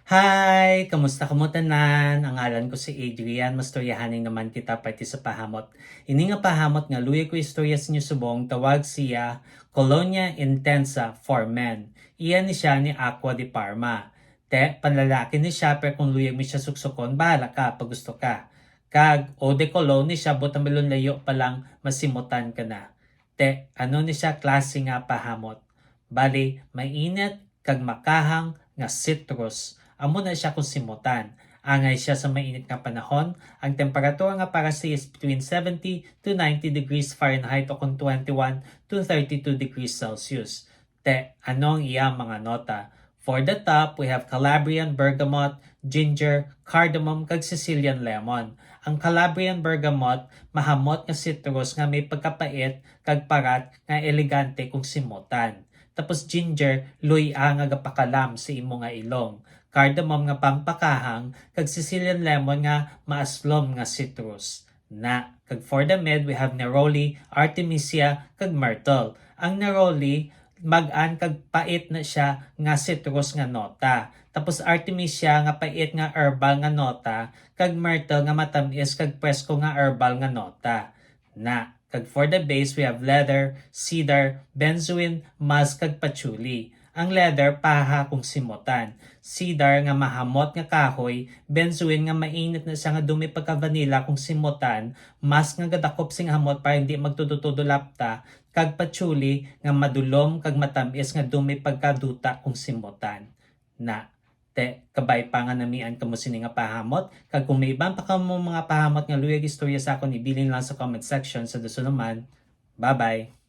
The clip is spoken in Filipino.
Hi! Kamusta kamo tanan? Ang ngalan ko si Adrian, mastoryahanin naman kita parte sa pahamot. Ini nga pahamot nga luya ko istorya sa inyo subong, tawag siya Colonia Intensa for Men. Iyan ni siya ni Aqua de Parma. Panlalaki ni siya, pero kung luya mo siya suksukon, bahala ka pag gusto ka. Kag, o de Cologne ni siya, buta melon layo pa lang, masimutan ka na. Ano ni siya klase nga pahamot? Bali, mainit, kag makahang, nga citrus. Amo na siya kung simutan. Angay siya sa mainit nga panahon. Ang temperatura nga para siya is between 70 to 90 degrees Fahrenheit o kung 21 to 32 degrees Celsius. Ano ang iyang mga nota? For the top, we have Calabrian bergamot, ginger, cardamom, kag Sicilian lemon. Ang Calabrian bergamot, mahamot nga citrus nga may pagkapait, kag parat nga elegante kung simutan. Tapos ginger, luya nga gapakalam sa imo nga ilong. Cardamom nga pampakahang, kag Sicilian lemon nga maaslom nga citrus. Kag for the mid, we have neroli, artemisia, kag myrtle. Ang neroli, mag-an kag pait na siya nga citrus nga nota. Tapos artemisia nga pait nga herbal nga nota, kag myrtle nga matamis kag presko nga herbal nga nota. Kag for the base, we have leather, cedar, benzoin, musk, kag patchouli. Ang leather, paha kung simutan. Cedar nga mahamot nga kahoy, benzoin nga mainit na siya nga dumi pagka vanilla kung simutan, musk nga gadakop sing hamot para hindi magtututudo lapta, kag patchouli nga madulom kag matamis nga dumi pagkaduta kung simutan. Kabay pa nga namian kamo sini nga pahamot. Kag kung may ibang pa kamo mga pahamot nga luyag istorya sa akon, ibilin lang sa comment section sa dusunuman. Bye-bye!